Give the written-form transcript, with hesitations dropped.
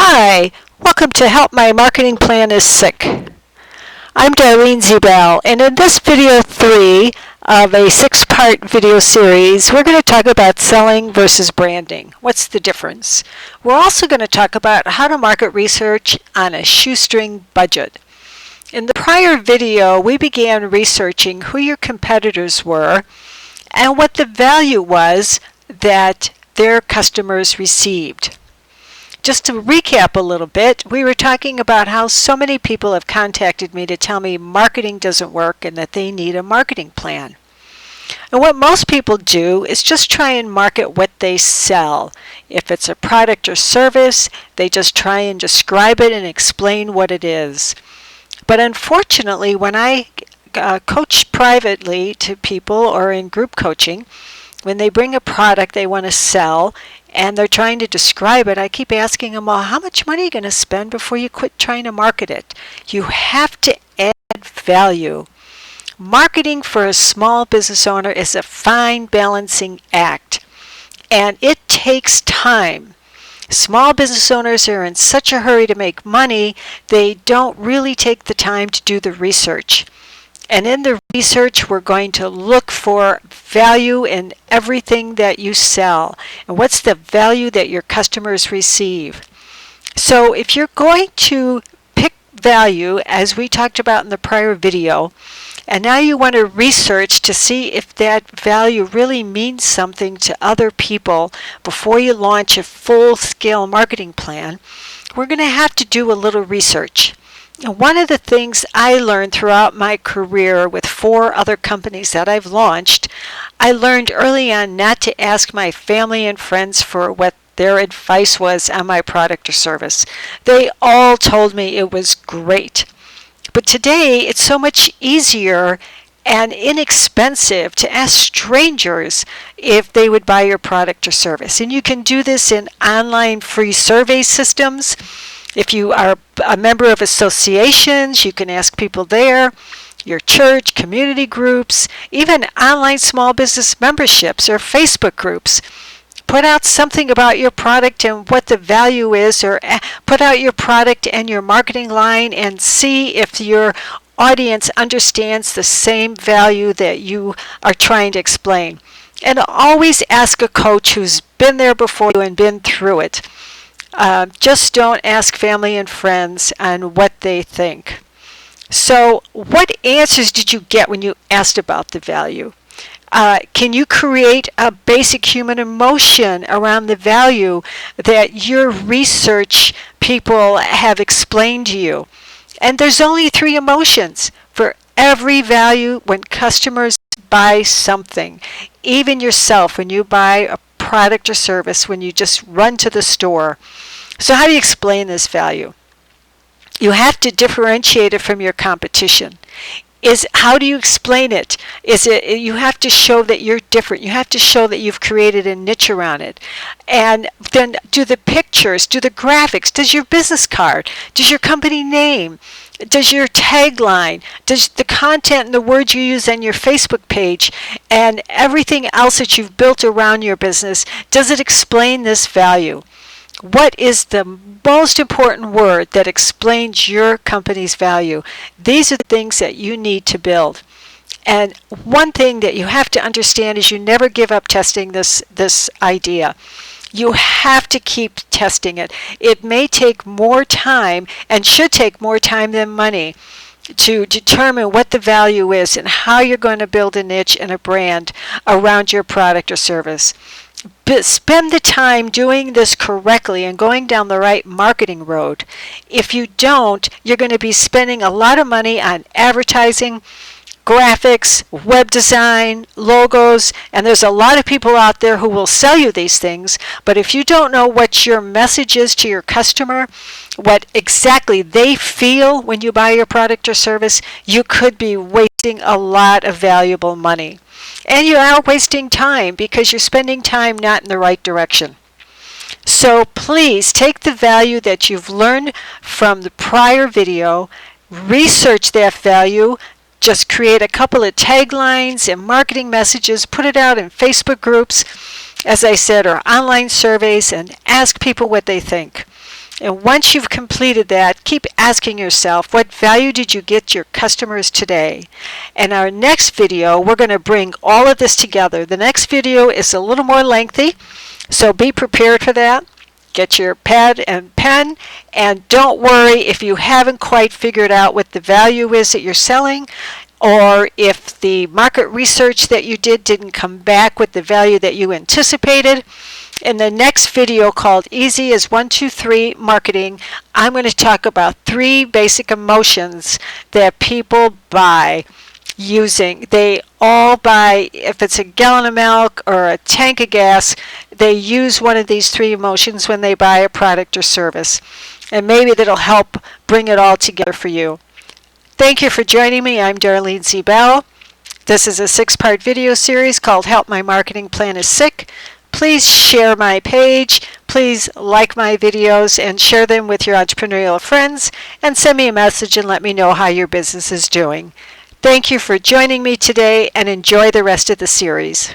Hi, welcome to Help My Marketing Plan is Sick. I'm Darlene Zebel, and in this video 3 of a 6-part video series, we're going to talk about selling versus branding. What's the difference? We're also going to talk about how to market research on a shoestring budget. In the prior video, we began researching who your competitors were and what the value was that their customers received. Just to recap a little bit, we were talking about how so many people have contacted me to tell me marketing doesn't work and that they need a marketing plan. And what most people do is just try and market what they sell. If it's a product or service, they just try and describe it and explain what it is. But unfortunately, when I coach privately to people or in group coaching, when they bring a product they want to sell and they're trying to describe it, I keep asking them, well, how much money are you going to spend before you quit trying to market it? You have to add value. Marketing for a small business owner is a fine balancing act, and it takes time. Small business owners are in such a hurry to make money, they don't really take the time to do the research. And in the research, we're going to look for value in everything that you sell. And what's the value that your customers receive? So if you're going to pick value, as we talked about in the prior video, and now you want to research to see if that value really means something to other people before you launch a full-scale marketing plan, we're going to have to do a little research. One of the things I learned throughout my career with 4 other companies that I've launched, I learned early on not to ask my family and friends for what their advice was on my product or service. They all told me it was great. But today, it's so much easier and inexpensive to ask strangers if they would buy your product or service. And you can do this in online free survey systems. If you are a member of associations, you can ask people there, your church, community groups, even online small business memberships or Facebook groups. Put out something about your product and what the value is, or put out your product and your marketing line and see if your audience understands the same value that you are trying to explain. And always ask a coach who's been there before you and been through it. Just don't ask family and friends on what they think. So what answers did you get when you asked about the value? Can you create a basic human emotion around the value that your research people have explained to you? And there's only 3 emotions for every value when customers buy something. Even yourself, when you buy a product or service, when you just run to the store. So how do you explain this value? You have to differentiate it from your competition. How do you explain it? You have to show that you're different. You have to show that you've created a niche around it. And then do the pictures, do the graphics, does your business card, does your company name, does your tagline, does the content and the words you use on your Facebook page and everything else that you've built around your business, does it explain this value? What is the most important word that explains your company's value? These are the things that you need to build. And one thing that you have to understand is you never give up testing this idea. You have to keep testing it. It may take more time and should take more time than money to determine what the value is and how you're going to build a niche and a brand around your product or service. But spend the time doing this correctly and going down the right marketing road. If you don't, you're going to be spending a lot of money on advertising, graphics, web design, logos, and there's a lot of people out there who will sell you these things, but if you don't know what your message is to your customer, what exactly they feel when you buy your product or service, you could be wasting a lot of valuable money. And you are wasting time because you're spending time not in the right direction. So please take the value that you've learned from the prior video, research that value, just create a couple of taglines and marketing messages, put it out in Facebook groups, as I said, or online surveys, and ask people what they think. And once you've completed that, keep asking yourself, what value did you get your customers today? In our next video, we're going to bring all of this together. The next video is a little more lengthy, so be prepared for that. Get your pad and pen, and don't worry if you haven't quite figured out what the value is that you're selling, or if the market research that you did didn't come back with the value that you anticipated. In the next video called Easy as 1, 2, 3 Marketing, I'm going to talk about 3 basic emotions that people buy using. They all buy, if it's a gallon of milk or a tank of gas, they use one of these 3 emotions when they buy a product or service. And maybe that'll help bring it all together for you. Thank you for joining me. I'm Darlene Z. Bell. This is a 6-part video series called Help My Marketing Plan is Sick. Please share my page. Please like my videos and share them with your entrepreneurial friends, and send me a message and let me know how your business is doing. Thank you for joining me today, and enjoy the rest of the series.